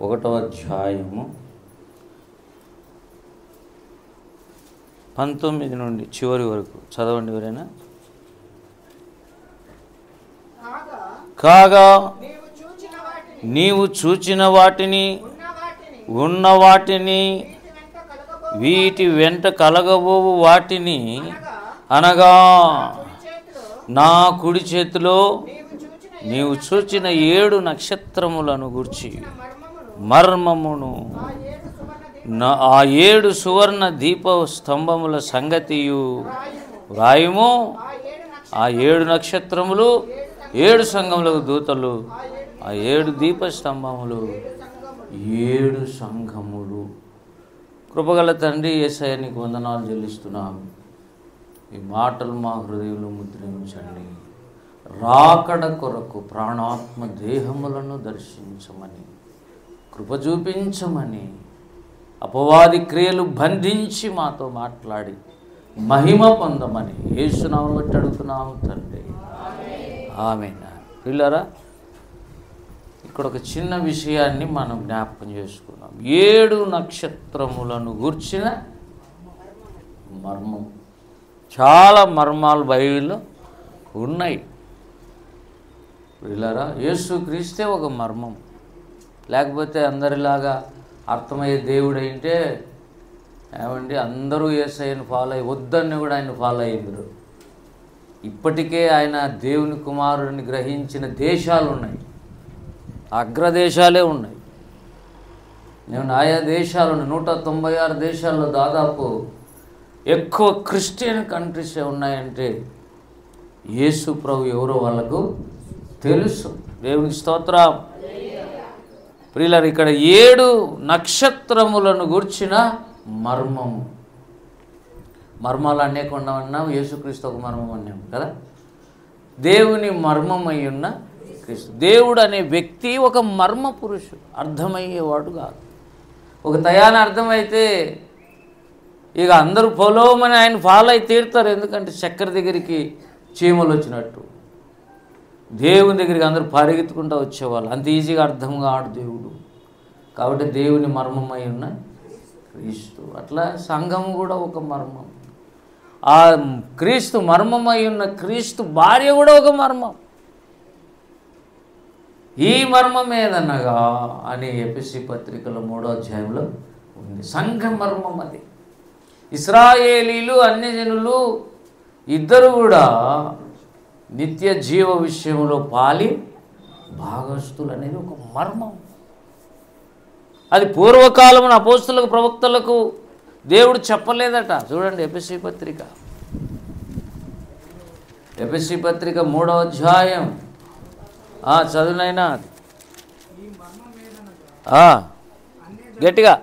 1వ అధ్యాయము 19 నుండి చివరి వరకు చదవండి ఎవరైనా. కాగా నీవు చూచిన వాటిని ఉన్న వాటిని వీటి వెంట కలగబోవు వాటిని అనగా నా కుడి చేతిలో నీవు చూచిన 7 నక్షత్రములను గూర్చి మర్మమును ఆ 7 సువర్ణ దీప స్తంభముల సంగతియు వ్రాయుము. ఆ 7 నక్షత్రములు 7 సంఘములకు దూతలు, ఆ 7 దీప స్తంభములు 7 సంఘములు. కృపగల తండ్రి యేసయ్య నీకు వందనాలు చెల్లిస్తున్నాము. ఈ మాటలు మా హృదయంలో ముద్రించండి. రాకడ కొరకు ప్రాణాత్మ దేహములను దర్శించమని, కృప చూపించమని, అపవాది క్రియలు బంధించి మాతో మాట్లాడి మహిమ పొందమని యేసునామమును బట్టి అడుగుతున్నాము తండ్రి, ఆమేన్. పిల్లరా, ఇక్కడ ఒక చిన్న విషయాన్ని మనం జ్ఞాపకం చేసుకున్నాం. 7 నక్షత్రములను గూర్చిన మర్మం. చాలా మర్మాలు బైబిల్లో ఉన్నాయి. పిల్లరా, యేసుక్రీస్తే ఒక మర్మం. లేకపోతే అందరిలాగా అర్థమయ్యే దేవుడు అయితే ఏమండి అందరూ యేసయ్యను ఫాలో అయ్యి వద్దని కూడా ఆయన ఫాలో అయ్యిండ్రు. ఇప్పటికే ఆయన దేవుని కుమారుడిని గ్రహించిన దేశాలు ఉన్నాయి, అగ్రదేశాలే ఉన్నాయి. నేను ఆయా దేశాలను 196 దేశాల్లో దాదాపు ఎక్కువ క్రిస్టియన్ కంట్రీసే ఉన్నాయంటే యేసు ప్రభు ఎవరో వాళ్ళకు తెలుసు. దేవునికి స్తోత్రం. ప్రియులారా, ఇక్కడ 7 నక్షత్రములను గూర్చిన మర్మము. మర్మాలు అనేక ఉన్నామన్నాం, యేసుక్రీస్తు ఒక మర్మం అన్నాం కదా. దేవుని మర్మమై ఉన్న క్రీస్తు. దేవుడు అనే వ్యక్తి ఒక మర్మ పురుషుడు, అర్థమయ్యేవాడు కాదు. ఒక తయాన అర్థమైతే ఇక అందరూ పొలవమని ఆయన ఫాలో అయి తీరుతారు. ఎందుకంటే చక్కెర దగ్గరికి చీమలు వచ్చినట్టు దేవుని దగ్గరికి అందరూ పరిగెత్తుకుంటూ వచ్చేవాళ్ళు. అంత ఈజీగా అర్థం కాడు దేవుడు. కాబట్టి దేవుని మర్మమై ఉన్న క్రీస్తు. అట్లా సంఘం కూడా ఒక మర్మం. ఆ క్రీస్తు మర్మమై ఉన్న క్రీస్తు భార్య కూడా ఒక మర్మం. ఈ మర్మం ఏదనగా అని ఎఫెసీ పత్రికలో 3వ అధ్యాయంలో ఉంది. సంఘ మర్మం అది. ఇశ్రాయేలీలు అన్యజనులు ఇద్దరు కూడా నిత్య జీవ విషయంలో పాలి భాగస్తులు అనేది ఒక మర్మం. అది పూర్వకాలమున అపోస్తలులకు ప్రవక్తలకు దేవుడు చెప్పలేదట. చూడండి ఎఫెసీ పత్రిక 3వ అధ్యాయం చదువునైనా గట్టిగా.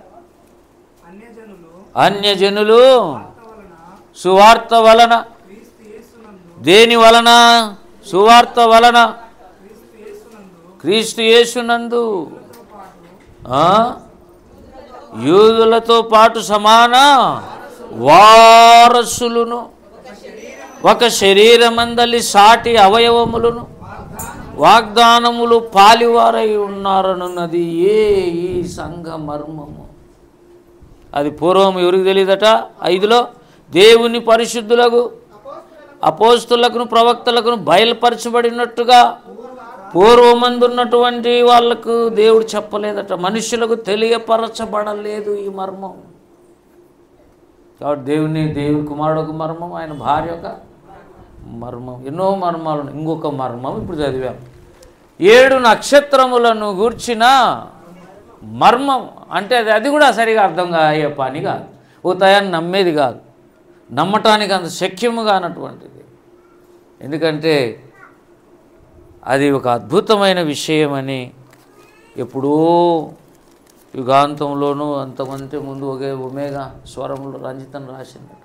అన్యజనులు సువార్త వలన, దేని వలన? సువార్త వలన, క్రీస్తు యేసునందు యూదులతో పాటు సమాన వారసులను, ఒక శరీరమందలి సాటి అవయవములను వాగ్దానములు పాలివారై ఉన్నారనున్నది ఈ సంఘ మర్మము. అది పూర్వం ఎవరికి తెలియదట? 5లో దేవుని పరిశుద్ధులకు అపోస్తులకు ప్రవక్తలకు బయలుపరచబడినట్టుగా పూర్వమందున్నటువంటి వాళ్లకు దేవుడు చెప్పలేదట. మనుషులకు తెలియపరచబడలేదు ఈ మర్మం. కాబట్టి దేవుని కుమారుడు ఒక మర్మం, ఆయన భార్య ఒక మర్మం. ఎన్నో మర్మాలు. ఇంకొక మర్మం ఇప్పుడు చదివాం. 7 నక్షత్రములను గూర్చిన మర్మం. అంటే అది కూడా సరిగా అర్థం అయ్యే పని కాదు. ఓ తయాన్ని నమ్మేది కాదు, నమ్మటానికి అంత శక్యము కానటువంటిది. ఎందుకంటే అది ఒక అద్భుతమైన విషయమని ఎప్పుడో యుగాంతంలోనూ అంతమంది ముందు ఒమేగా స్వరములు రంజితం రాసింది.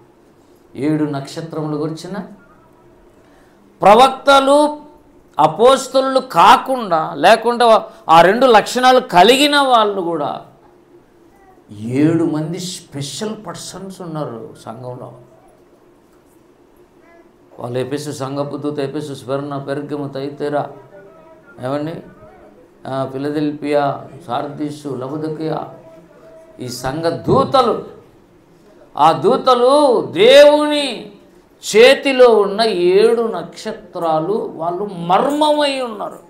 7 నక్షత్రములు గురించిన ప్రవక్తలు అపోస్తలులు కాకుండా, లేకుండా ఆ 2 లక్షణాలు కలిగిన వాళ్ళు కూడా 7 మంది స్పెషల్ పర్సన్స్ ఉన్నారు సంఘంలో. వాళ్ళు ఎఫెసు సంఘపు దూత, ఎఫెసు స్మరణ, పెర్గము, తైతెర, ఏమండి ఫిలదెల్ఫియా, సార్దీసు, లవొదికయ, ఈ సంఘ దూతలు, ఆ దూతలు దేవుని చేతిలో ఉన్న 7 నక్షత్రాలు, వాళ్ళు మర్మమై ఉన్నారు.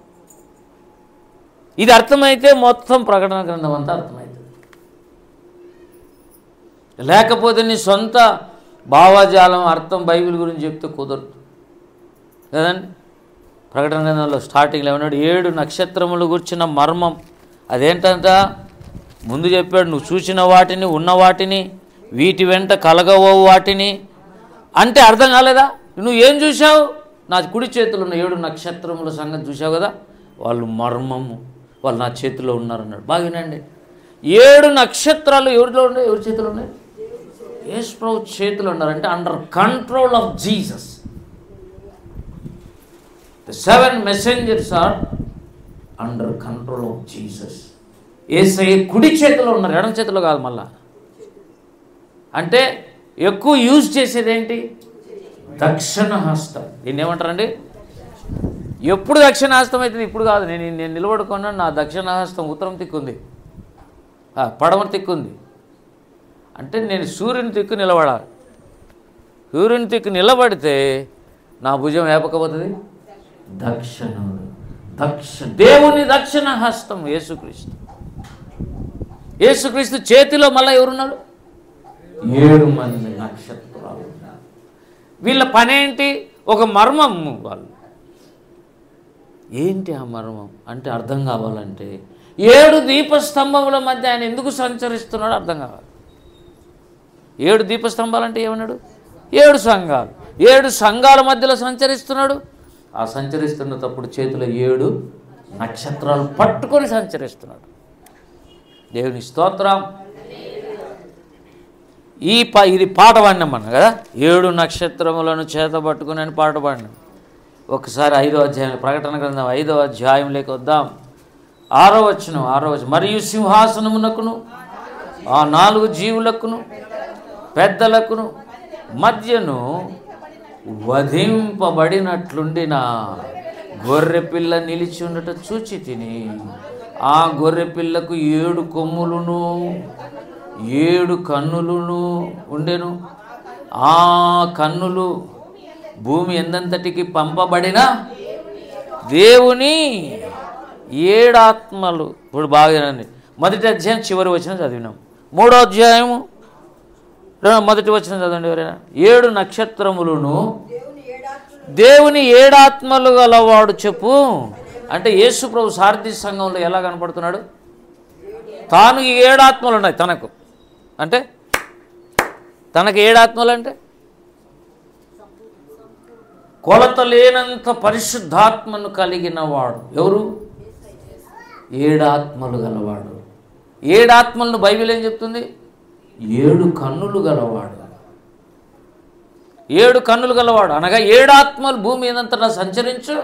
ఇది అర్థమైతే మొత్తం ప్రకటన గ్రంథం అంతా అర్థమవుతుంది. లేకపోతే నీ సొంత భావజాలం అర్థం బైబిల్ గురించి చెప్తే కుదరదు కదండి. ప్రకటన గ్రంథంలో స్టార్టింగ్లో ఏమన్నాడు? 7 నక్షత్రములు గుర్చిన మర్మం. అదేంటంట? ముందు చెప్పాడు, నువ్వు చూసిన వాటిని, ఉన్న వాటిని, వీటి వెంట కలగవో వాటిని. అంటే అర్థం కాలేదా? నువ్వు ఏం చూసావు? నా కుడి చేతిలో ఉన్న 7 నక్షత్రముల సంగతి చూసావు కదా, వాళ్ళు మర్మము, వాళ్ళు నా చేతిలో ఉన్నారన్నాడు. బాగానండి. 7 నక్షత్రాలు ఎవరిలో ఉన్నాయి? ఎవరి చేతిలో ఉన్నాయి? యేసు ప్రభు చేతిలో ఉన్నారంటే under control of Jesus. The 7 messengers are under control of Jesus. యేసయ్య కుడి చేతిలో ఉన్నారు, ఎడమ చేతిలో కాదు. మళ్ళా అంటే ఎక్కువ యూజ్ చేసేది ఏంటి? దక్షిణ హస్తం. దీన్ని ఏమంటారండి? ఎప్పుడు దక్షిణ హస్తం అవుతుంది? ఇప్పుడు కాదు. నేను నిలబడుకున్నాను, నా దక్షిణ హస్తం ఉత్తరం తిక్కుంది, పడమర తిక్కుంది అంటే నేను సూర్యుని తిక్కు నిలబడాలి. సూర్యుని తిక్కు నిలబడితే నా భుజం ఏపకపోతుంది దేవుని దక్షిణ హస్తం యేసుక్రీస్తు. యేసుక్రీస్తు చేతిలో మళ్ళీ ఎవరున్నారు? 7 మంది నక్షత్రాలు. వీళ్ళ పనేంటి? ఒక మర్మం. వాళ్ళు ఏంటి ఆ మర్మం అంటే అర్థం కావాలంటే 7 దీపస్తంభముల మధ్య ఆయన ఎందుకు సంచరిస్తున్నాడో అర్థం కావాలి. 7 దీపస్తంభాలంటే ఏమన్నాడు? 7 సంఘాలు. 7 సంఘాల మధ్యలో సంచరిస్తున్నాడు. ఆ సంచరిస్తున్నప్పుడు చేతిలో 7 నక్షత్రాలు పట్టుకొని సంచరిస్తున్నాడు. దేవుని స్తోత్రం. ఇది పాట పాడినాం మనం కదా, 7 నక్షత్రములను చేత పట్టుకుని అని పాట పాడినాం. ఒకసారి 5వ అధ్యాయం, ప్రకటన గ్రంథం 5వ అధ్యాయంలోకి వద్దాం. 6వ వచనం. మరియు సింహాసనమునకును ఆ 4 జీవులకును పెద్దలకును మధ్యను వధింపబడినట్లుండిన గొర్రెపిల్ల నిలిచి ఉండట చూచి తిని, ఆ గొర్రెపిల్లకు 7 కొమ్ములును 7 కన్నులును ఉండెను. ఆ కన్నులు భూమి ఎందంతటికి పంపబడిన దేవుని 7 ఆత్మలు. ఇప్పుడు బాగానండి. 1వ అధ్యాయం చివరి వచనం చదివినాం. 3వ అధ్యాయము 1వ వచనం చదవండి ఎవరైనా. 7 నక్షత్రములను దేవుని 7 ఆత్మలు గలవాడు చెప్పు. అంటే యేసు ప్రభు సారథి సంఘంలో ఎలా కనపడుతున్నాడు? తాను 7 ఆత్మలు ఉన్నాయి తనకు. అంటే తనకు 7 ఆత్మలు అంటే కొలత లేనంత పరిశుద్ధాత్మను కలిగిన వాడు ఎవరు? 7 ఆత్మలు గలవాడు. 7 ఆత్మలను బైబిల్ ఏం చెప్తుంది? 7 కన్నులు గలవాడు. 7 కన్నులు గలవాడు అనగా 7 ఆత్మలు భూమి మీదంతటా సంచరించు.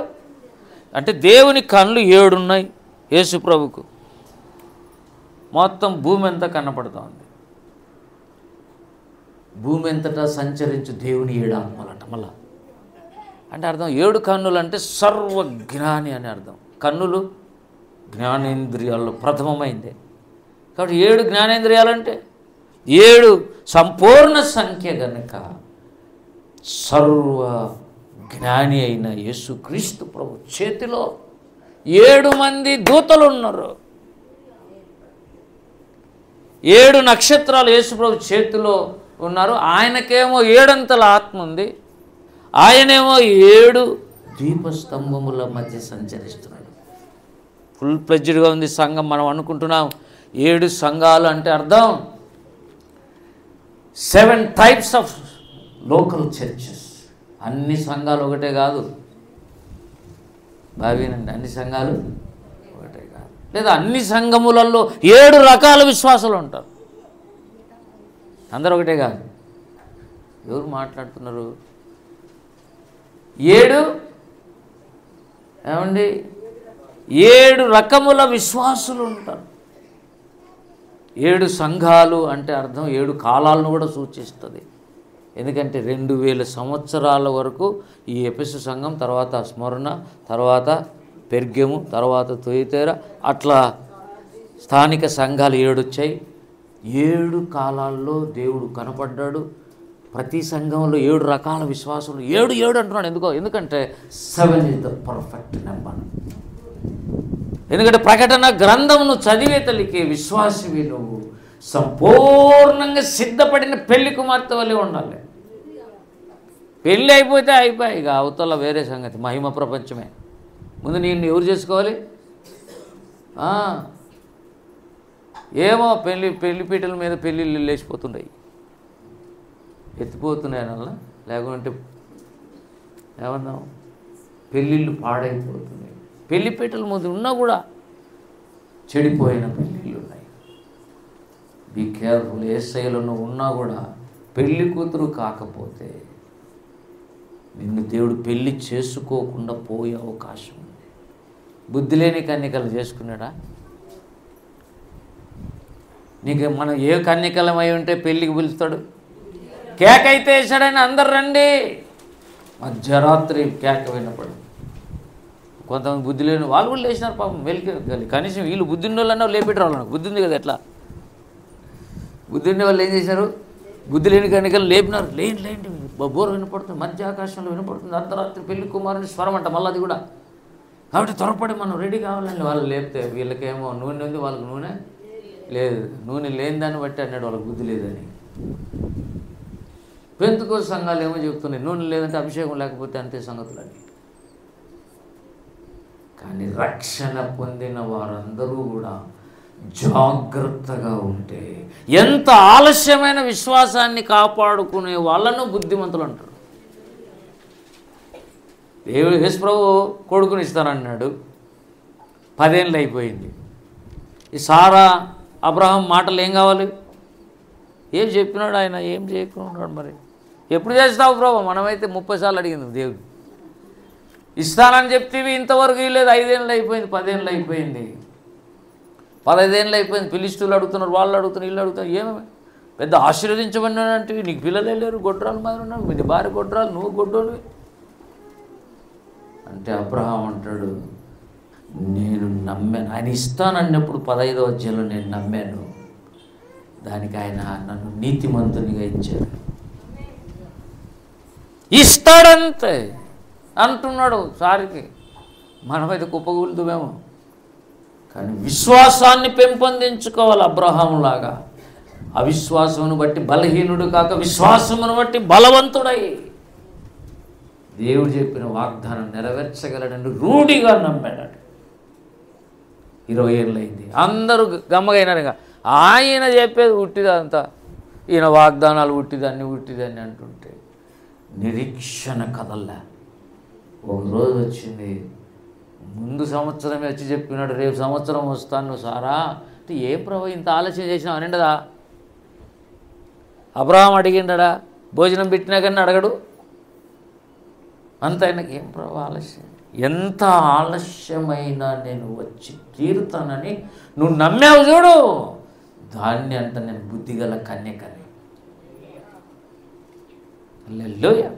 అంటే దేవుని కన్నులు 7 ఉన్నాయి యేసు ప్రభుకు. మొత్తం భూమి అంతా కనపడుతూ ఉంది. భూమి అంతటా సంచరించు దేవుని 7 ఆత్మలంట. మళ్ళా అంటే అర్థం 7 కన్నులు అంటే సర్వజ్ఞాని అని అర్థం. కన్నులు జ్ఞానేంద్రియాల్లో ప్రథమమైందే. కాబట్టి 7 జ్ఞానేంద్రియాలంటే 7 సంపూర్ణ సంఖ్య గనుక సర్వ జ్ఞాని అయిన యేసుక్రీస్తు ప్రభు చేతిలో 7 మంది దూతలు ఉన్నారు. 7 నక్షత్రాలు యేసు ప్రభు చేతిలో ఉన్నారు. ఆయనకేమో 7 అంతల ఆత్మ ఉంది. ఆయనేమో 7 దీపస్తంభముల మధ్య సంచరిస్తున్నాడు. ఫుల్ ప్లెడ్జ్డ్గా ఉంది సంఘం. మనం అనుకుంటున్నాం 7 సంఘాలు అంటే అర్థం 7 టైప్స్ ఆఫ్ లోకల్ చర్చెస్. అన్ని సంఘాలు ఒకటే కాదు. బావినండి, అన్ని సంఘాలు ఒకటే కాదు. లేదా అన్ని సంఘములలో 7 రకాల విశ్వాసాలు ఉంటారు. అందరూ ఒకటే కాదు. ఎవరు మాట్లాడుతున్నారు? 7 ఏమండి 7 రకముల విశ్వాసులు ఉంటారు. 7 సంఘాలు అంటే అర్థం 7 కాలాలను కూడా సూచిస్తుంది. ఎందుకంటే 2000 సంవత్సరాల వరకు ఈ ఎఫెసు సంఘం, తర్వాత స్మరణ, తర్వాత పెర్గెము, తర్వాత తుయతైర, అట్లా స్థానిక సంఘాలు 7 వచ్చాయి. 7 కాలాల్లో దేవుడు కనపడ్డాడు. ప్రతి సంఘంలో 7 రకాల విశ్వాసులు. 7 అంటున్నాడు. ఎందుకంటే 7 is the perfect number. ఎందుకంటే ప్రకటన గ్రంథమును చదివే తల్లికి విశ్వాసివి నువ్వు సంపూర్ణంగా సిద్ధపడిన పెళ్లి కుమార్తె వలె ఉండాలి. పెళ్ళి అయిపోతే అయిపోయి, ఇక అవతల వేరే సంగతి, మహిమ ప్రపంచమే. ముందు నేను ఎవరు చేసుకోవాలి? ఏమో పెళ్లి పీటల మీద పెళ్ళిళ్ళు లేచిపోతున్నాయి, ఎత్తిపోతున్నాయి అన్న, లేకుంటే ఏమన్నా పెళ్ళిళ్ళు పాడైపోతున్నాయి. పెళ్లిపీటల ముందు ఉన్నా కూడా చెడిపోయిన పెళ్ళిళ్ళు ఉన్నాయి. Be careful. ఏసైలో ఉన్నా కూడా పెళ్లి కూతురు కాకపోతే నిన్ను దేవుడు పెళ్లి చేసుకోకుండా పోయే అవకాశం ఉంది. బుద్ధి లేని కన్యకలు చేసుకున్నాడా? నీకు మనం ఏ కన్యకలమై ఉంటే పెళ్ళికి పిలుస్తాడు? కేక అయితే వేసాడని అందరు రండి, మధ్యరాత్రి కేక వినపడు. కొంతమంది బుద్ధి లేని వాళ్ళు కూడా లేచినారు పాపం, వెలికి కనీసం వీళ్ళు బుద్ధి ఉన్న వాళ్ళన్నా లేపెట్టి రావాలి. బుద్ధి ఉంది కదా, ఎట్లా బుద్ధి ఉండే వాళ్ళు ఏం చేశారు? బుద్ధి లేని కన్యకలు లేపినారు. లేండి బోరు వినపడుతుంది, మధ్య ఆకాశంలో వినపడుతుంది, అర్ధరాత్రి పెళ్లి కుమారుని స్వరం అంట, మళ్ళీ అది కూడా. కాబట్టి త్వరపడి మనం రెడీ కావాలని వాళ్ళు లేపితే వీళ్ళకేమో నూనె ఉంది, వాళ్ళకి నూనె లేదు. నూనె లేని దాన్ని బట్టి అన్నాడు వాళ్ళకి బుద్ధి లేదని. పెంతుకోస్తు సంఘాలు ఏమో చెప్తున్నాయి, నూనె లేదంటే అభిషేకం లేకపోతే అంతే సంగతులని. కానీ రక్షణ పొందిన వారందరూ కూడా జాగ్రత్తగా ఉంటే ఎంత ఆలస్యమైన విశ్వాసాన్ని కాపాడుకునే వాళ్ళను బుద్ధిమంతులు అంటారు. దేవుడు యేసు ప్రభు కొడుకుని ఇస్తానన్నాడు, 10 ఏళ్ళు అయిపోయింది. ఈ సారా అబ్రహాం మాటలు ఏం కావాలి? ఏం చెప్పినాడు ఆయన, ఏం చేయకున్నాడు. మరి ఎప్పుడు చేస్తావు ప్రభు? మనమైతే 30 సార్లు అడిగింది దేవుడు. ఇస్తానని చెప్తేవి ఇంతవరకు లేదు. 5 ఏళ్ళు అయిపోయింది, 10 ఏళ్ళు అయిపోయింది, 15 ఏళ్ళు అయిపోయింది. ఫిలిష్టీయులు అడుగుతున్నారు, వాళ్ళు అడుగుతున్నారు, వీళ్ళు అడుగుతున్నారు. ఏమే పెద్ద ఆశీర్వదించబడినంటే నీకు పిల్లలే లేరు, గొడ్రాలు మాదిరి ఉన్నావు, మీది భార్య గొడ్రాలు, నువ్వు గొడ్డోనివి అంటే అబ్రహాం అంటాడు, నేను నమ్మాను. ఆయన ఇస్తానన్నప్పుడు 15వ అధ్యాయంలో నేను నమ్మాను. దానికి ఆయన నన్ను నీతిమంతునిగా ఇచ్చాడు. ఇస్తాడంతే అంటున్నాడు సారికి. మనమైతే కుప్పగూలుతామేమో. కానీ విశ్వాసాన్ని పెంపొందించుకోవాలి అబ్రహాములాగా. అవిశ్వాసమును బట్టి బలహీనుడు కాక విశ్వాసమును బట్టి బలవంతుడై దేవుడు చెప్పిన వాగ్దానం నెరవేర్చగలడని రూఢిగా నమ్మాడు. 20 ఏళ్ళు అయింది. అందరూ గమ్మగైనారుగా. ఆయన చెప్పేది ఉట్టిదంతా, ఈయన వాగ్దానాలు ఉట్టిదాన్ని అంటుంటే నిరీక్షణ కదల్లా. ఒకరోజు వచ్చింది, ముందు సంవత్సరమే వచ్చి చెప్పినాడు, రేపు సంవత్సరం వస్తాను సారా అంటే, ఏం ప్రభు ఇంత ఆలస్యం చేసినావు అనిండదా? అబ్రహాం అడిగిండడా? భోజనం పెట్టినా కానీ అడగడు. అంత ఆయనకి ఏం ప్రభు ఆలస్యం, ఎంత ఆలస్యమైనా నేను వచ్చి తీరుతానని నువ్వు నమ్మావు చూడు, దాన్ని అంట నేను బుద్ధిగల కన్యకని. హల్లెలూయా.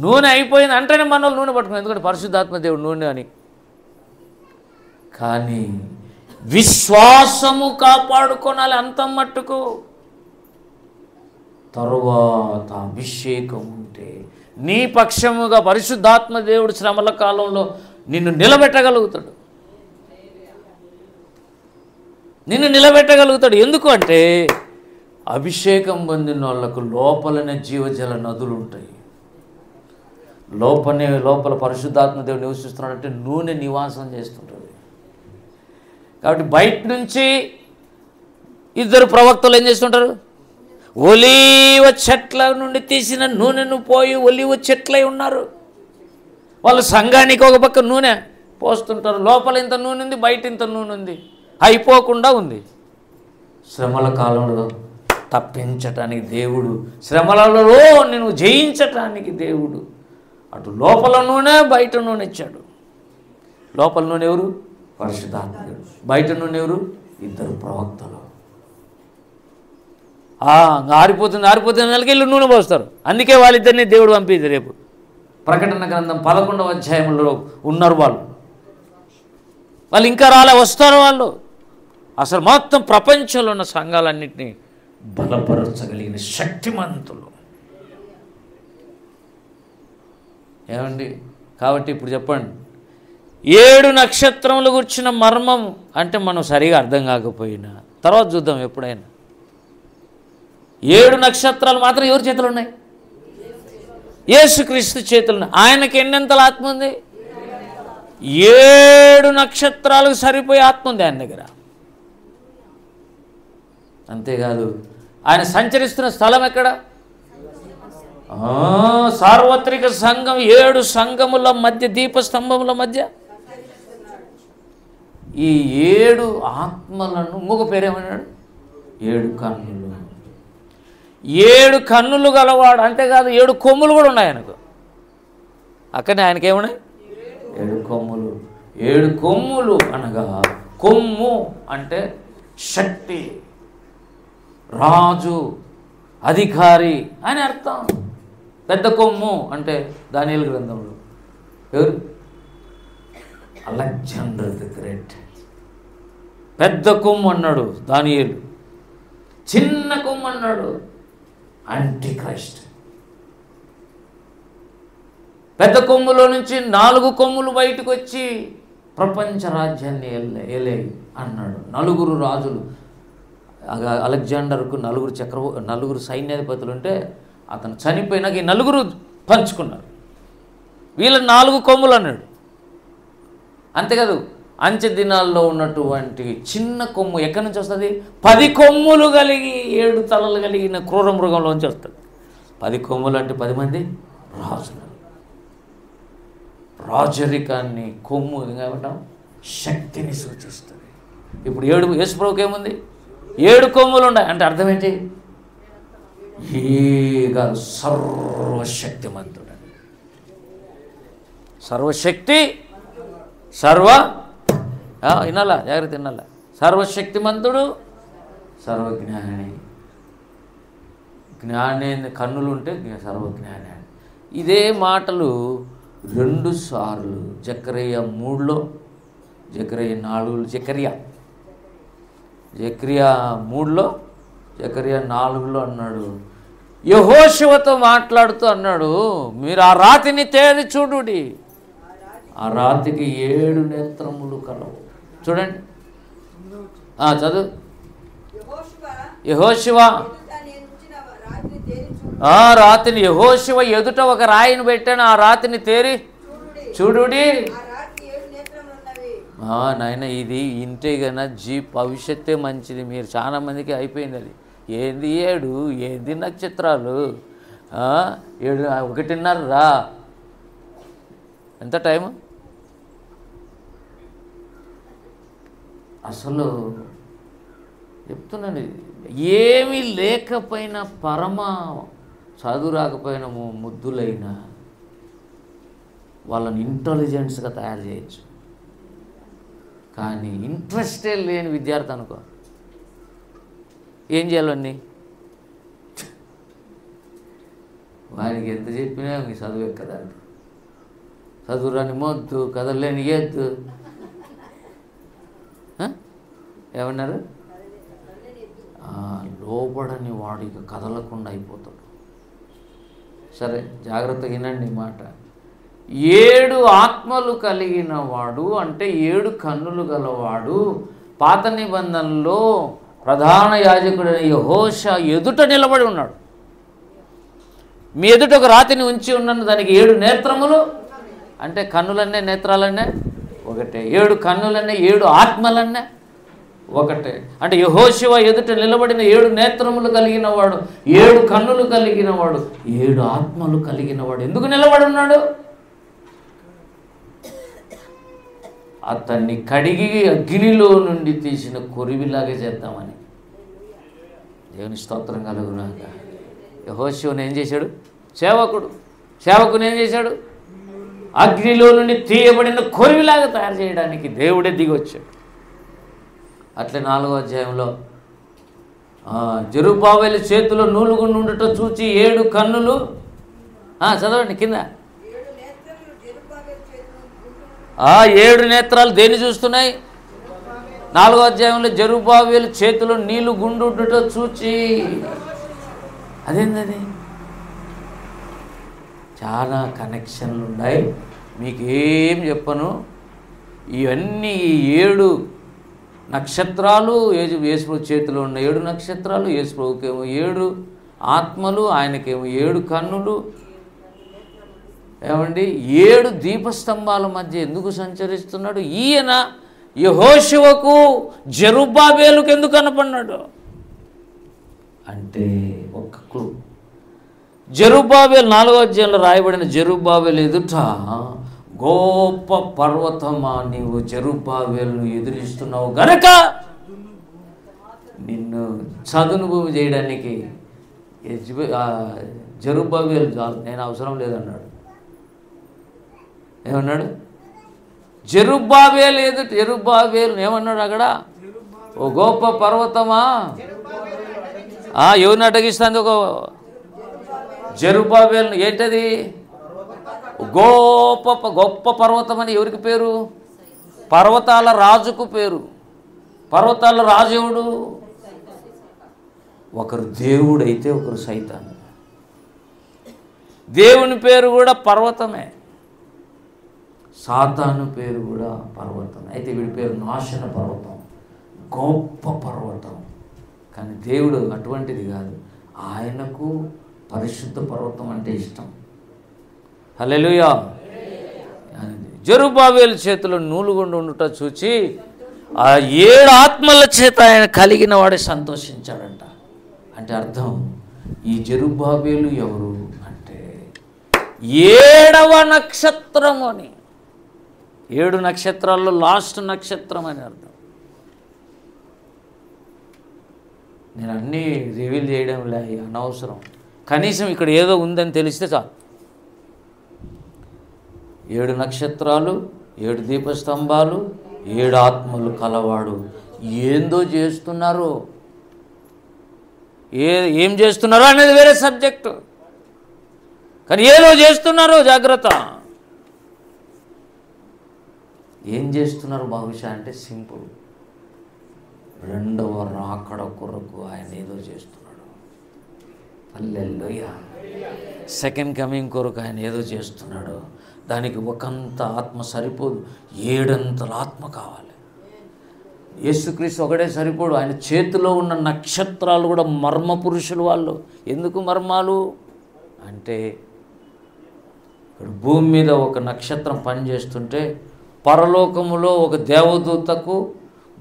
నూనె అయిపోయింది అంటేనే మన వాళ్ళు నూనె పట్టుకున్నాం, ఎందుకంటే పరిశుద్ధాత్మ దేవుడు నూనె అని. కానీ విశ్వాసము కాపాడుకోనాలి అంత మట్టుకు. తరువాత అభిషేకం ఉంటే నీ పక్షముగా పరిశుద్ధాత్మ దేవుడు శ్రమల కాలంలో నిన్ను నిలబెట్టగలుగుతాడు. ఎందుకు అంటే అభిషేకం పొందిన వాళ్ళకు లోపలనే జీవజల నదులు ఉంటాయి. లోపల పరిశుద్ధాత్మ దేవుడు నివసిస్తున్నాడంటే నూనె నివాసం చేస్తుంటుంది. కాబట్టి బయట నుంచి 2 ప్రవక్తలు ఏం చేస్తుంటారు? ఒలీవ చెట్ల నుండి తీసిన నూనెను పోయి ఒలీవ చెట్లై ఉన్నారు. వాళ్ళు సంఘానికి ఒక పక్క నూనె పోస్తుంటారు. లోపల ఇంత నూనె ఉంది, బయట ఇంత నూనె ఉంది, అయిపోకుండా ఉంది. శ్రమల కాలంలో తప్పించటానికి దేవుడు, శ్రమలలో నేను జయించటానికి దేవుడు అటు లోపల నూనె బయట నూనె ఇచ్చాడు. లోపల నూనె ఎవరు? పరిశుద్ధాత్మ దేవుడు. బయట నూనె ఎవరు? 2 ప్రవక్తలు. ఆరిపోతుంది నెలకెళ్ళి నూనె పోస్తారు. అందుకే వాళ్ళిద్దరిని దేవుడు పంపింది. రేపు ప్రకటన గ్రంథం 11వ అధ్యాయంలో ఉన్నారు వాళ్ళు. వాళ్ళు ఇంకా రాలే, వస్తారు వాళ్ళు. అసలు మొత్తం ప్రపంచంలో ఉన్న సంఘాలన్నింటినీ బలపరచగలిగిన శక్తిమంతులు. ఏమండి? కాబట్టి ఇప్పుడు చెప్పండి, 7 నక్షత్రములు గుర్చిన మర్మం అంటే మనం సరిగా అర్థం కాకపోయినా తర్వాత చూద్దాం ఎప్పుడైనా. 7 నక్షత్రాలు మాత్రం ఎవరి చేతులు ఉన్నాయి? యేసుక్రీస్తు చేతులు ఉన్నాయి. ఆయనకి ఎన్నెంతల ఆత్మ ఉంది? 7 నక్షత్రాలకు సరిపోయే ఆత్మ ఉంది ఆయన దగ్గర. అంతేకాదు, ఆయన సంచరిస్తున్న స్థలం ఎక్కడ? సార్వత్రిక సంఘం, 7 సంఘముల మధ్య, దీపస్తంభముల మధ్య. ఈ 7 ఆత్మలను ఇంకొక పేరేమన్నాడు? 7 కన్నులు. 7 కన్నులు గలవాడు. అంతేకాదు, 7 కొమ్ములు కూడా ఉన్నాయి ఆయనకు. అక్కడనే ఆయనకి ఏమున్నాయి? 7 కొమ్ములు. 7 కొమ్ములు అనగా, కొమ్ము అంటే శక్తి, రాజు, అధికారి అని అర్థం. పెద్ద కొమ్ము అంటే దానియేలు గ్రంథంలో ఎవరు? Alexander the great. పెద్ద కొమ్ము అన్నాడు దానియేలు. చిన్న కొమ్ము అన్నాడు యాంటీ క్రైస్ట్. పెద్ద కొమ్ములో నుంచి 4 కొమ్ములు బయటకు వచ్చి ప్రపంచ రాజ్యాన్ని ఏలేయి అన్నాడు. 4 రాజులు. అలెగ్జాండర్కు 4 సైన్యాధిపతులు ఉంటే అతను చనిపోయినాక ఈ 4 పంచుకున్నారు. వీళ్ళ 4 కొమ్ములు అన్నాడు. అంతేకాదు, అంచె దినాల్లో ఉన్నటువంటి చిన్న కొమ్ము ఎక్కడి నుంచి వస్తుంది? 10 కొమ్ములు కలిగి 7 తలలు కలిగిన క్రూర మృగంలోంచి వస్తుంది. 10 కొమ్ములు అంటే 10 మంది రాజులు. రాజరికాన్ని కొమ్ము ఏమంటాం? శక్తిని సూచిస్తుంది. ఇప్పుడు 7 యేసుప్రభువుకి ఏముంది? 7 కొమ్ములు ఉన్నాయి అంటే అర్థం ఏంటి? కాదు, సర్వశక్తిమంతుడు. సర్వశక్తి, వినాలా, జాగ్రత్త వినాలా. సర్వశక్తిమంతుడు, సర్వజ్ఞాని. జ్ఞాని కన్నులు ఉంటే సర్వజ్ఞాని. ఇదే మాటలు 2 సార్లు జకర్యా 3లో, జకర్యా 4లో, జకర్యా 3లో, జకర్యా 4లో అన్నాడు. యెహోషువతో మాట్లాడుతూ అన్నాడు, మీరు ఆ రాతిని తేరి చూడుడి, ఆ రాతికి 7 నేత్రములు కలవు. చూడండి, చదువు. యెహోషువ ఆ రాతిని, యెహోషువ ఎదుట ఒక రాయిని పెట్టాను, ఆ రాతిని తేరి చూడుడి. నాయన, ఇది ఇంటే కన్నా భవిష్యత్తే మంచిది. మీరు చాలా మందికి అయిపోయింది అది. ఏంది 7, ఏంది నక్షత్రాలు, 7, 1:30 రా. ఎంత టైము? అసలు చెప్తున్నాను, ఏమీ లేకపోయినా, పరమ చదువు రాకపోయినా, ముద్దులైనా వాళ్ళని ఇంటెలిజెన్స్గా తయారు చేయొచ్చు. కానీ ఇంట్రెస్టే లేని విద్యార్థి అనుకో, ఏం చేయాలన్నీ? వారికి ఎంత చెప్పినా మీ చదువు ఎక్కదా? చదువు రాని మొద్దు, కదలేని ఎద్దు. ఏమన్నారు? లోబడని వాడు ఇక కదలకుండా అయిపోతాడు. సరే, జాగ్రత్తగా వినండి మాట. 7 ఆత్మలు కలిగిన వాడు అంటే 7 కన్నులు గలవాడు పాత నిబంధనలో ప్రధాన యాజకుడైన యెహోషువ ఎదుట నిలబడి ఉన్నాడు. మీ ఎదుట ఒక రాతిని ఉంచి ఉన్నాను, దానికి 7 నేత్రములు అంటే కన్నులన్నే, నేత్రాలన్నే ఒకటే. 7 కన్నులన్నే, 7 ఆత్మలన్నే ఒకటే. అంటే యెహోషువ ఎదుట నిలబడిన 7 నేత్రములు కలిగిన వాడు, 7 కన్నులు కలిగిన వాడు, 7 ఆత్మలు కలిగిన వాడు ఎందుకు నిలబడి ఉన్నాడు? అతన్ని కడిగి అగ్నిలో నుండి తీసిన కొరివిలాగా చేద్దామని. దేవుని స్తోత్రం కలుగునాక. యెహోషువను ఏం చేశాడు? సేవకుని ఏం చేశాడు? అగ్నిలో నుండి తీయబడిన కొరివిలాగా తయారు చేయడానికి దేవుడే దిగి వచ్చాడు. అట్లే 4వ అధ్యాయంలో జెరుబ్బాబెలు చేతిలో నూలుగుండు ఉండటం చూచి 7 కన్నులు, చదవండి కింద, ఆ 7 నేత్రాలు దేన్ని చూస్తున్నాయి? 4వ అధ్యాయంలో జెరుబ్బాబెలు చేతిలో నీళ్లు గుండుట చూచి. అదేంటది? చాలా కనెక్షన్లు ఉన్నాయి, మీకు ఏం చెప్పను. ఇవన్నీ 7 నక్షత్రాలు యేసుప్రభు చేతిలో ఉన్న 7 నక్షత్రాలు, యేసుప్రభుకేమో 7 ఆత్మలు, ఆయనకేమో 7 కన్నులు. ఏమండి 7 దీపస్తంభాల మధ్య ఎందుకు సంచరిస్తున్నాడు? ఈయన యెహోషువకు జెరుబ్బాబెలుకు ఎందుకు కనపడినాడు అంటే ఒక్క క్లూ. జెరుబ్బాబెలు 4వ అధ్యాయంలో రాయబడిన జెరుబ్బాబెలు ఎదుట, గొప్ప పర్వతమా నీవు జెరుబ్బాబెలును ఎదిరిస్తున్నావు గనక నిన్ను చదును భూమి చేయడానికి జెరుబ్బాబెలు చాలు, నేను అవసరం లేదన్నాడు. ఏమన్నాడు? జెరుబ్బాబెలు ఎదుట, జెరుబ్బాబెలు ఏమన్నాడు అక్కడ? ఓ గొప్ప పర్వతమా. ఎవరిని అడ్డగిస్తుంది? ఒక జెరుబ్బాబెలు. ఏంటది? గొప్ప పర్వతం అని ఎవరికి పేరు? పర్వతాల రాజుకు పేరు. పర్వతాల రాజు ఎవడు? ఒకరు దేవుడైతే ఒకరు సైతాను. దేవుని పేరు కూడా పర్వతమే, సాతాను పేరు కూడా పర్వతం. అయితే వీడి పేరు నాశన పర్వతం, గొప్ప పర్వతం. కానీ దేవుడు అటువంటిది కాదు, ఆయనకు పరిశుద్ధ పర్వతం అంటే ఇష్టం. హల్లెలూయా. జెరుబ్బాబెలు చేతిలో నూలుగుండు ఉండుట చూచి ఆ 7 ఆత్మల చేత ఆయన కలిగిన వాడే సంతోషించాడంట. అంటే అర్థం, ఈ జెరుబ్బాబెలు ఎవరు అంటే 7వ నక్షత్రం అని. 7 నక్షత్రాల్లో లాస్ట్ నక్షత్రం అని అర్థం. నేను అన్నీ రివీల్ చేయడం లే, అనవసరం. కనీసం ఇక్కడ ఏదో ఉందని తెలిస్తే చాలు. 7 నక్షత్రాలు, 7 దీపస్తంభాలు, 7 ఆత్మలు కలవాడు. ఏందో చేస్తున్నారు, ఏం చేస్తున్నారో అనేది వేరే సబ్జెక్టు, కానీ ఏదో చేస్తున్నారు. జాగ్రత్త. ఏం చేస్తున్నారు బహుశా అంటే సింపుల్, 2వ రాకడ కొరకు ఆయన ఏదో చేస్తున్నాడు. హల్లెలూయా. సెకండ్ కమింగ్ కొరకు ఆయన ఏదో చేస్తున్నాడు. దానికి ఒకంత ఆత్మ సరిపోదు, 7 అంతల ఆత్మ కావాలి. యేసుక్రీస్తు ఒకడే సరిపోడు, ఆయన చేతిలో ఉన్న నక్షత్రాలు కూడా మర్మ పురుషులు వాళ్ళు. ఎందుకు మర్మాలు అంటే, ఇక్కడ భూమి మీద ఒక నక్షత్రం పనిచేస్తుంటే పరలోకములో ఒక దేవదూతకు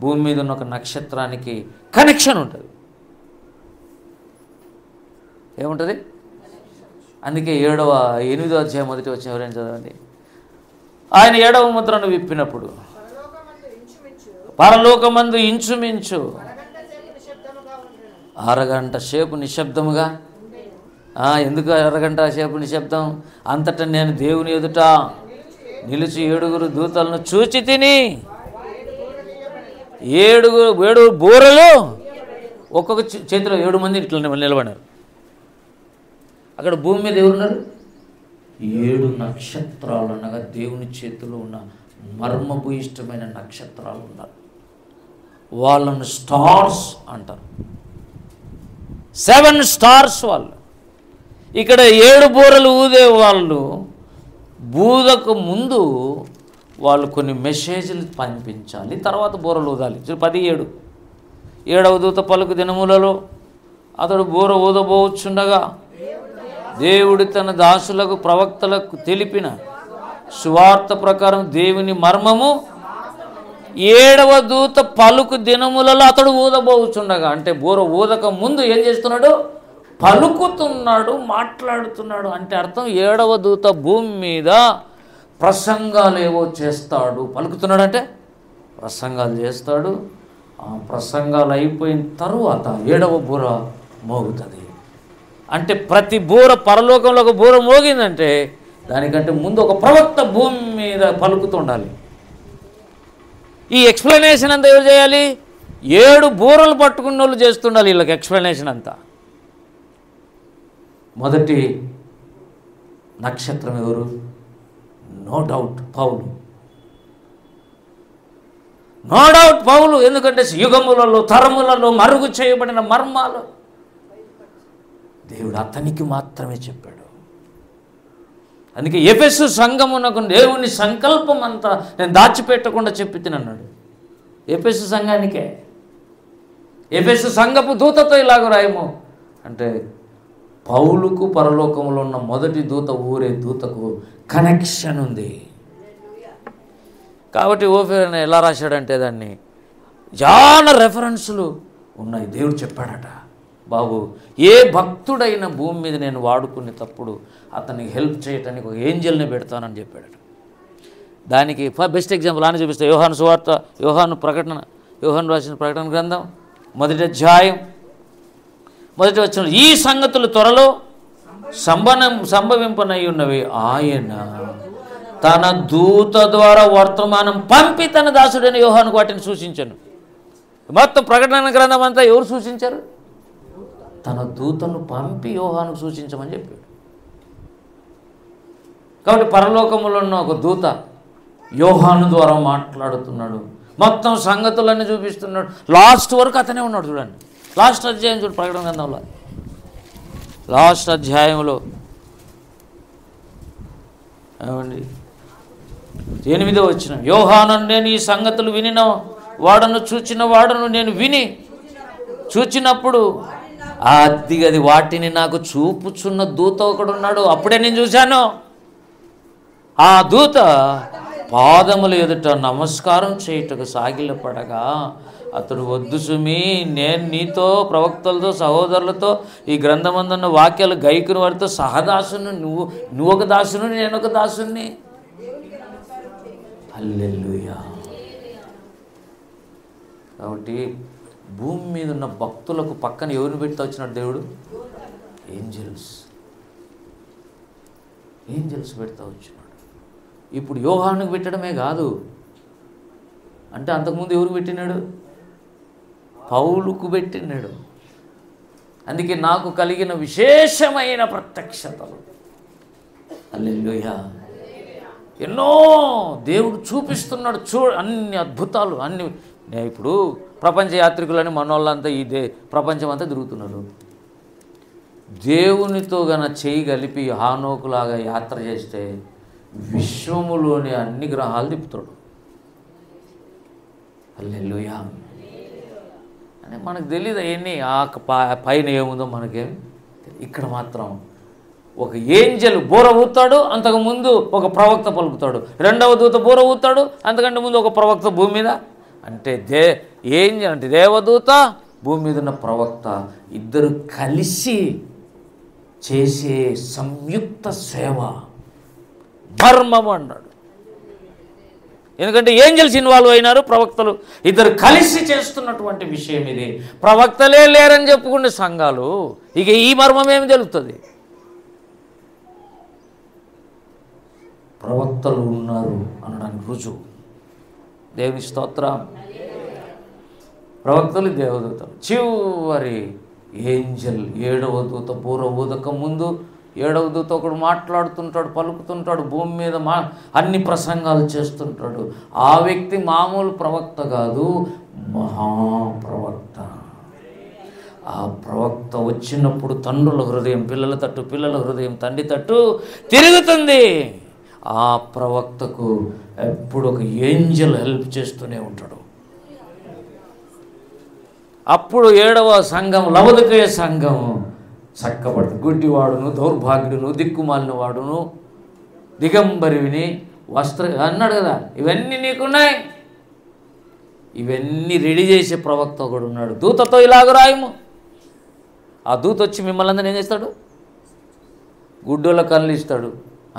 భూమి మీద ఉన్న ఒక నక్షత్రానికి కనెక్షన్ ఉంటుంది. ఏముంటుంది? అందుకే 8వ అధ్యాయం మొదటి వచ్చిన ఎవరైనా చదవండి. ఆయన 7వ ముద్రను విప్పినప్పుడు పరలోకమందు ఇంచుమించు అరగంట సేపు నిశ్శబ్దముగా. ఎందుకు అరగంట సేపు నిశ్శబ్దం? అంతటా నేను దేవుని ఎదుట నిలిచి 7 దూతలను చూచి తిని, 7 బూరలు ఒక్కొక్క చేతిలో 7 మంది ఇట్లా నిలబడినారు. అక్కడ భూమి మీద ఎవరున్నారు? 7 నక్షత్రాలు అనగా దేవుని చేతిలో ఉన్న మర్మభూయిష్టమైన నక్షత్రాలు ఉన్నారు. వాళ్ళను స్టార్స్ అంటారు. 7 స్టార్స్ వాళ్ళు. ఇక్కడ 7 బూరలు ఊదే వాళ్ళు బూదకు ముందు వాళ్ళు కొన్ని మెసేజ్లు పంపించాలి, తర్వాత బూరలు ఊదాలి. 17 7వ దూత పలుకు దినములలో అతడు బూర ఊదబోచుండగా దేవుడు తన దాసులకు ప్రవక్తలకు తెలిపిన సువార్త ప్రకారం దేవుని మర్మము 7వ దూత పలుకు దినములలో అతడు ఊదబోచుండగా, అంటే బూర ఊదక ముందు ఏం చేస్తున్నాడు? పలుకుతున్నాడు, మాట్లాడుతున్నాడు. అంటే అర్థం 7వ దూత భూమి మీద ప్రసంగాలు ఏవో చేస్తాడు. పలుకుతున్నాడు అంటే ప్రసంగాలు చేస్తాడు. ఆ ప్రసంగాలు అయిపోయిన తరువాత 7వ బూర మోగుతుంది. అంటే ప్రతి బూర, పరలోకంలో ఒక బూర మోగిందంటే దానికంటే ముందు ఒక ప్రవక్త భూమి మీద పలుకుతుండాలి. ఈ ఎక్స్ప్లెనేషన్ అంతా ఎవరు చేయాలి? 7 బూరలు పట్టుకున్న వాళ్ళు చేస్తుండాలి వీళ్ళకి ఎక్స్ప్లెనేషన్ అంతా. మొదటి నక్షత్రం ఎవరు? నో డౌట్ పౌలు. నో డౌట్ పౌలు, ఎందుకంటే యుగములలో తరములలో మరుగు చేయబడిన మర్మాలు దేవుడు అతనికి మాత్రమే చెప్పాడు. అందుకే ఎఫెసు సంఘమునకు దేవుని సంకల్పం అంతా నేను దాచిపెట్టకుండా చెప్పి తినన్నాడు. ఎఫెసు సంఘానికే, ఎఫెసు సంఘపు దూతతో ఇలాగ రాయము అంటే పౌలుకు పరలోకంలో ఉన్న మొదటి దూత ఊరే దూతకు కనెక్షన్ ఉంది. కాబట్టి ఓఫీర్ అని ఎలా రాశాడంటే దాన్ని చాలా రెఫరెన్సులు ఉన్నాయి. దేవుడు చెప్పాడట, బాబు ఏ భక్తుడైన భూమి మీద నేను వాడుకునేటప్పుడు అతనికి హెల్ప్ చేయటానికి ఒక ఏంజల్ని పెడతానని చెప్పాడట. దానికి బెస్ట్ ఎగ్జాంపుల్ అని చూపిస్తే యోహాను సువార్త, యోహాను రాసిన ప్రకటన గ్రంథం 1వ అధ్యాయం 1వ వచనం, ఈ సంగతులు త్వరలో సంభవింపనై ఉన్నవి, ఆయన తన దూత ద్వారా వర్తమానం పంపి తన దాసుడైన యోహానుకు వాటిని సూచించాను. మొత్తం ప్రకటన గ్రంథం అంతా ఎవరు సూచించారు? తన దూతను పంపి యోహానుకు సూచించమని చెప్పాడు. కాబట్టి పరలోకములో ఉన్న ఒక దూత యోహాను ద్వారా మాట్లాడుతున్నాడు, మొత్తం సంగతులన్నీ చూపిస్తున్నాడు. లాస్ట్ వరకు అతనే ఉన్నాడు. చూడండి లాస్ట్ అధ్యాయం చూడండి, ప్రకటన గ్రంథంలో లాస్ట్ అధ్యాయంలో ఏమండి 8వ వచనం, యోహాను నేను ఈ సంగతులు వినిన వాడను చూచిన వాడను నేను విని చూచినప్పుడు అది వాటిని నాకు చూపుచున్న దూత ఒకడు ఉన్నాడు. అప్పుడే నేను చూశాను. ఆ దూత పాదముల ఎదుట నమస్కారం చేయుటకు సాగిలపడగా అతడు, వద్దు సుమి, నేను నీతో ప్రవక్తలతో సహోదరులతో ఈ గ్రంథమందున్న వాక్యాలు గైకుని వారితో సహదాసును, నువ్వు ఒక దాసును నేను ఒక దాసుని. హల్లెలూయా. కాబట్టి భూమి మీద ఉన్న భక్తులకు పక్కన ఎవరిని పెడతా వచ్చినాడు దేవుడు? ఏంజల్స్ పెడతా వచ్చినాడు. ఇప్పుడు యోహానుకు పెట్టడమే కాదు, అంటే అంతకుముందు ఎవరికి పెట్టినాడు? పౌలుకు పెట్టినాడు. అందుకే నాకు కలిగిన విశేషమైన ప్రత్యక్షతలు, హల్లెలూయా, ఎన్నో దేవుడు చూపిస్తున్నాడు. అన్ని అద్భుతాలు అన్ని. ఇప్పుడు ప్రపంచ యాత్రికులని మనోళ్ళంతా ప్రపంచం అంతా తిరుగుతున్నారు. దేవునితో గన చేయి కలిపి హానోకులాగా యాత్ర చేస్తే విశ్వములోని అన్ని గ్రహాలు తిప్పుతాడు. హల్లెలూయా. అంటే మనకు తెలియదు అవన్నీ పైన ఏముందో మనకేం. ఇక్కడ మాత్రం ఒక ఏంజల్ బోర ఊతాడు, అంతకుముందు ఒక ప్రవక్త పలుకుతాడు. రెండవ దూత బోర ఊతాడు, అంతకంటే ముందు ఒక ప్రవక్త భూమి మీద. అంటే ఏంజల్ అంటే దేవదూత, భూమి మీద ఉన్న ప్రవక్త, ఇద్దరు కలిసి చేసే సంయుక్త సేవ మర్మము అన్నాడు. ఎందుకంటే ఏంజల్స్ ఇన్వాల్వ్ అయినారు, ప్రవక్తలు ఇద్దరు కలిసి చేస్తున్నటువంటి విషయం ఇది. ప్రవక్తలే లేరని చెప్పుకునే సంఘాలు ఇక ఈ మర్మం ఏమి తెలుస్తుంది? ప్రవక్తలు ఉన్నారు అనడానికి రుజువు. దేవుని స్తోత్రం. ప్రవక్తలు దేవదూతలు. చివరి ఏంజల్ 7వ దూత బూర ఊదక ముందు 7వ దూత ఒకడు మాట్లాడుతుంటాడు, పలుకుతుంటాడు, భూమి మీద అన్ని ప్రసంగాలు చేస్తుంటాడు. ఆ వ్యక్తి మామూలు ప్రవక్త కాదు, మహాప్రవక్త. ఆ ప్రవక్త వచ్చినప్పుడు తండ్రుల హృదయం పిల్లల తట్టు, పిల్లల హృదయం తండ్రి తట్టు తిరుగుతుంది. ఆ ప్రవక్తకు ఎప్పుడు ఒక ఏంజల్ హెల్ప్ చేస్తూనే ఉంటాడు. అప్పుడు 7వ సంఘం, లవొదికయ సంఘం చక్కబడుతుంది. గుడ్డివాడును, దౌర్భాగ్యుడును, దిక్కుమాలిన వాడును, దిగంబరివిని అన్నాడు కదా, ఇవన్నీ నీకున్నాయి. ఇవన్నీ రెడీ చేసే ప్రవక్త ఒకడు ఉన్నాడు. దూతతో ఇలాగ రాయము. ఆ దూత వచ్చి మిమ్మల్ని అందరూ ఏం చేస్తాడు? గుడ్డోళ్ళ కళ్ళు ఇస్తాడు,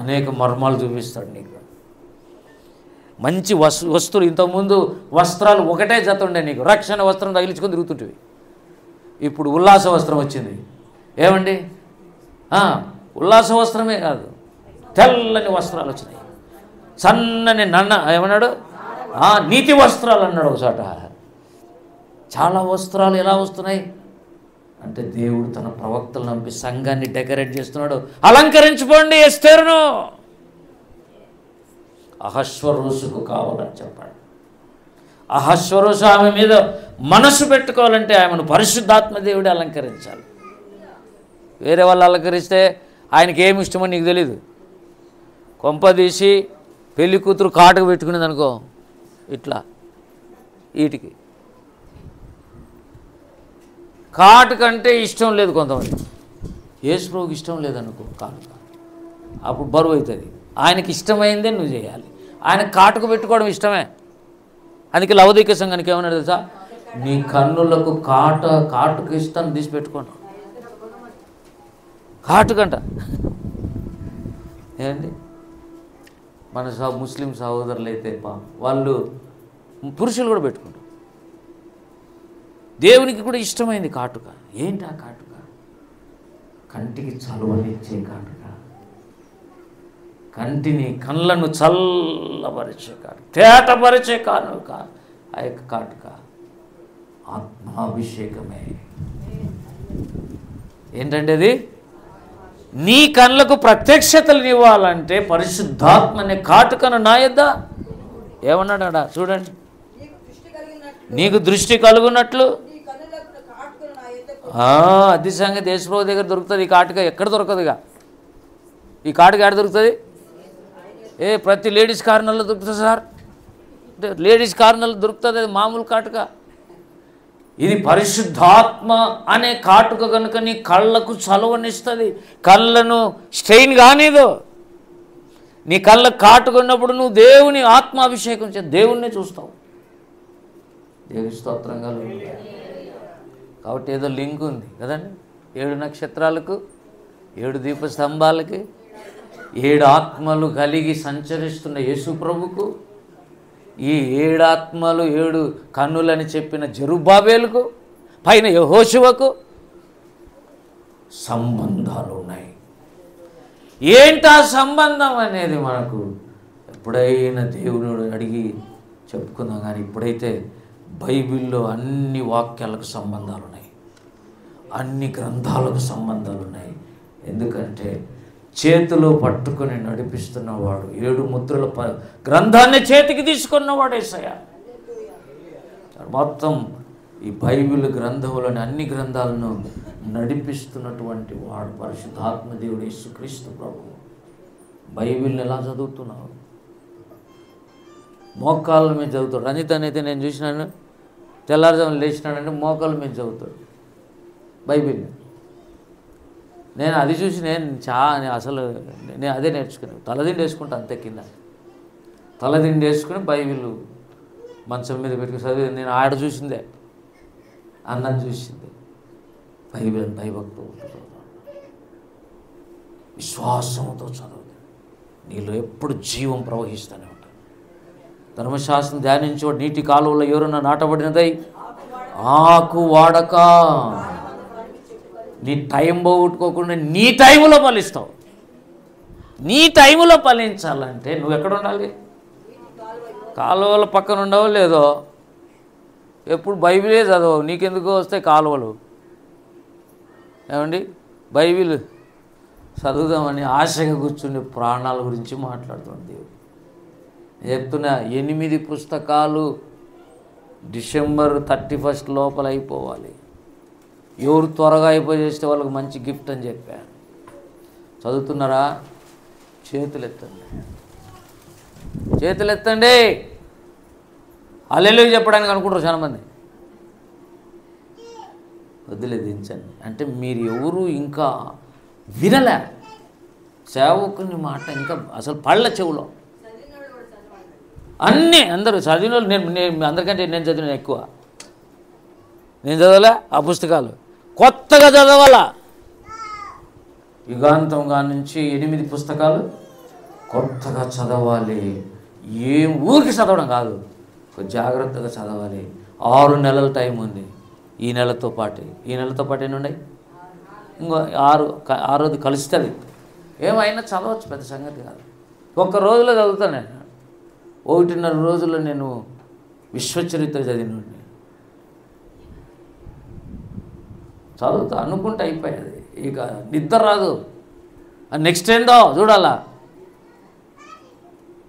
అనేక మర్మాలు చూపిస్తాడు నీకు. మంచి వస్తువులు, ఇంతకుముందు వస్త్రాలు ఒకటే జత ఉండే, నీకు రక్షణ వస్త్రం తగిలించుకొని తిరుగుతుంటివి. ఇప్పుడు ఉల్లాస వస్త్రం వచ్చింది. ఏమండి, ఉల్లాస వస్త్రమే కాదు, తెల్లని వస్త్రాలు వచ్చినాయి. సన్నని ఏమన్నాడు? నీతి వస్త్రాలు అన్నాడు ఒకసాట. చాలా వస్త్రాలు ఎలా వస్తున్నాయి అంటే దేవుడు తన ప్రవక్తలు నంపి సంఘాన్ని డెకరేట్ చేస్తున్నాడు. అలంకరించుకోండి ఎస్తేరును, అహశ్వరోసుకు కావాలని చెప్పాడు. అహశ్వరోష ఆమె మీద మనసు పెట్టుకోవాలంటే ఆమెను పరిశుద్ధాత్మ దేవుడు అలంకరించాలి. వేరే వాళ్ళు అలంకరిస్తే ఆయనకి ఏమి ఇష్టమో నీకు తెలీదు. కొంపదీసి పెళ్లి కూతురు కాటుకు పెట్టుకునేది అనుకో, ఇట్లా వీటికి కాటుకంటే ఇష్టం లేదు కొంతమంది. యేసుప్రభువుకి ఇష్టం లేదనుకో కాటుక, అప్పుడు బరువు అవుతుంది. ఆయనకి ఇష్టమైందే నువ్వు చేయాలి. ఆయన కాటుకు పెట్టుకోవడం ఇష్టమే. అందుకే లవదీక సంఘానికి ఏమన్నా తెలుసా, నీ కన్నులకు కాటుక ఇస్తాను తీసి పెట్టుకోండి. కాటుకంట ఏంటి మన ముస్లిం సహోదరులు అయితే వాళ్ళు పురుషులు కూడా పెట్టుకుంటారు. దేవునికి కూడా ఇష్టమైంది కాటుక. ఏంటి ఆ కాటుక? కంటికి చలువనిచ్చే కాటుక, కళ్ళను చల్లపరిచే కాటుక, తేటపరిచే కానుక. ఆ యొక్క కాటుక ఆత్మాభిషేకమే. ఏంటంటే అది నీ కళ్ళకు ప్రత్యక్షతలు ఇవ్వాలంటే పరిశుద్ధాత్మ అనే కాటుకను నా యొద్ద ఏమన్నాడా చూడండి, నీకు దృష్టి కలుగునట్లు. అది సంగతి యేసుప్రభువు దగ్గర దొరుకుతుంది. ఈ కాటుక ఎక్కడ దొరకదుగా. ఈ కాటుక ఎక్కడ దొరుకుతుంది? ప్రతి లేడీస్ కార్నర్లో దొరుకుతుంది సార్. లేడీస్ కార్నర్లో దొరుకుతుంది. అది మామూలు కాటుక. ఇది పరిశుద్ధాత్మ అనే కాటుక కనుక నీ కళ్ళకు చలువనిస్తుంది, కళ్ళను స్ట్రెయిన్ కానిదు. నీ కళ్ళకు కాటుకున్నప్పుడు నువ్వు దేవుని ఆత్మాభిషేకం చే దేవుణ్ణి చూస్తావు. దేవుని స్తోత్రం కలుగుతుంది. కాబట్టి ఏదో లింక్ ఉంది కదండి. 7 నక్షత్రాలకు, 7 దీపస్తంభాలకి, 7 ఆత్మలు కలిగి సంచరిస్తున్న యేసు ప్రభుకు, ఈ 7 ఆత్మలు 7 కన్నులని చెప్పిన జెరుబ్బాబేలుకు, పైన యెహోషువకు సంబంధాలు ఉన్నాయి. ఏంటా సంబంధం అనేది మనకు ఎప్పుడైనా దేవుడు అడిగి చెప్పుకుందాం. కానీ ఇప్పుడైతే బైబిల్లో అన్ని వాక్యాలకు సంబంధాలు ఉన్నాయి, అన్ని గ్రంథాలకు సంబంధాలు ఉన్నాయి. ఎందుకంటే చేతిలో పట్టుకొని నడిపిస్తున్నవాడు, 7 ముద్రల గ్రంథాన్ని చేతికి తీసుకున్నవాడు యేసయ్య. మొత్తం ఈ బైబిల్ గ్రంథంలోని అన్ని గ్రంథాలను నడిపిస్తున్నటువంటి వాడు పరిశుద్ధాత్మ దేవుడు యేసుక్రీస్తు ప్రభువు. బైబిల్ని ఎలా చదువుతున్నావు? మోకాళ్ళ మీద చదువుతాడు. రంజిత్ అయితే నేను చూసినాను, తెల్లారుజామున లేచినాడంటే మోకాళ్ళ మీద చదువుతాడు బైబిల్ని. నేను అది చూసి అసలు నేను అదే నేర్చుకున్నాను. తలదిండి వేసుకుంటా అంతే, కింద తలదిండి వేసుకుని బైబిల్ మంచం మీద పెట్టుకుని చదివి. నేను ఆడ చూసిందే, అన్నం చూసిందే. బైబిల్ భయభక్తితో విశ్వాసంతో చదువు. నీలో ఎప్పుడు జీవం ప్రవహిస్తూనే ఉంటుంది. ధర్మశాస్త్రం ధ్యానించేవాడు నీటి కాలువలో ఎవరన్నా నాటబడినదై ఆకు వాడక. నీ టైం పోగొట్టుకోకుండా నీ టైంలో ఫలిస్తావు. నీ టైంలో ఫలించాలంటే నువ్వు ఎక్కడ ఉండాలి? కాలువల పక్కన ఉండవో లేదో, ఎప్పుడు బైబిలే చదవవు. నీకెందుకో వస్తాయి కాలువలు. ఏమండి, బైబిల్ చదువుదామని ఆశగా కూర్చుని ప్రాణాల గురించి మాట్లాడుతుంది దేవుడు. చెప్తున్నా, 8 పుస్తకాలు డిసెంబర్ 31 లోపల అయిపోవాలి. ఎవరు త్వరగా అయిపోయేస్తే వాళ్ళకి మంచి గిఫ్ట్ అని చెప్పాను. చదువుతున్నారా? చేతులు ఎత్తండి, చేతులు ఎత్తండి. హల్లెలూయా చెప్పడానికి అనుకుంటారు చాలామంది. వదిలేదించండి. అంటే మీరు ఎవరు ఇంకా వినలే సేవకుని మాట, ఇంకా అసలు పళ్ళ చెవులో అన్నీ. అందరూ చదివిన వాళ్ళు, నేను అందరికంటే నేను చదివిన ఎక్కువ. నేను చదవలే ఆ పుస్తకాలు, కొత్తగా చదవాలా. యుగాంతంగా నుంచి 8 పుస్తకాలు కొత్తగా చదవాలి. ఏం ఊరికి చదవడం కాదు, జాగ్రత్తగా చదవాలి. 6 నెలల టైం ఉంది. ఈ నెలతో పాటు ఎన్ని ఉన్నాయి? ఇంకో 6ది కలుస్తుంది. ఏమైనా చదవచ్చు, పెద్ద సంగతి కాదు. ఒక్క రోజులో చదువుతాను నేను. 1.5 రోజుల్లో నేను విశ్వచరిత్ర చదివినండి. చదువుతా అనుకుంటే అయిపోయేది. ఇక నిద్ర రాదు. నెక్స్ట్ ఏందో చూడాలా,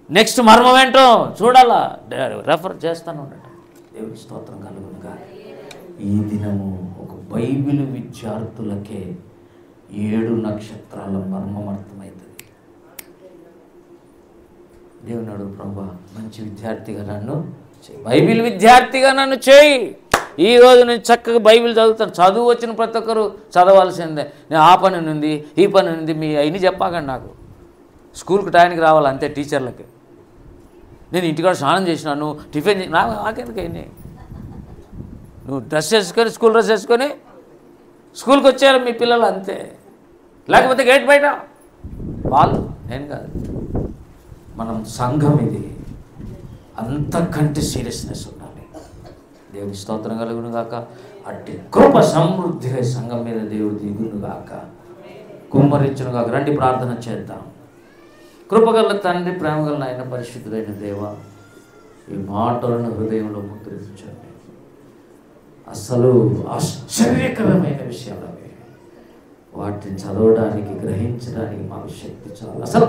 నెక్స్ట్ మర్మం ఏంటో చూడాలా, రెఫర్ చేస్తాను. దేవుని స్తోత్రం కలుగునుగా. ఈ దినము ఒక బైబిల్ విద్యార్థులకే 7 నక్షత్రాల మర్మం అర్థమవుతుంది. దేవుని అడుగు, ప్రభువా మంచి విద్యార్థిగా నన్ను చేయి, బైబిల్ విద్యార్థిగా నన్ను చేయి. ఈరోజు నేను చక్కగా బైబిల్ చదువుతాను. చదువు వచ్చిన ప్రతి ఒక్కరు చదవాల్సిందే. నేను ఆ పని ఉంది, ఈ పని ఉంది, మీ అయినా చెప్పాకండి. నాకు స్కూల్కి టైంకి రావాలి అంతే. టీచర్లకి నేను ఇంటికాడ స్నానం చేసినాను, టిఫిన్ నాకెందుకైనా, నువ్వు డ్రెస్ వేసుకొని స్కూల్ డ్రెస్ వేసుకొని స్కూల్కి వచ్చారు మీ పిల్లలు అంతే. లేకపోతే గేట్ బయట వాళ్ళు, నేను కాదు. మనం సంఘం ఇది, అంతకంటే సీరియస్నెస్ ఉండాలి. దేవుని స్తోత్రం కలుగును గాక. అట్టి కృప సమృద్ధిగా సంఘం మీద దేవుడు దిగును గాక, కుమ్మరించును గాక. రండి ప్రార్థన చేద్దాం. కృపగల తండ్రి, ప్రేమగల నాయన, పరిశుద్ధుడైన దేవ, ఈ మాటలను హృదయంలో ముద్రించండి. అసలు ఆశ్చర్యకరమైన విషయాలు అవి. వాటిని చదవడానికి, గ్రహించడానికి మాకు శక్తి చాలు. అసలు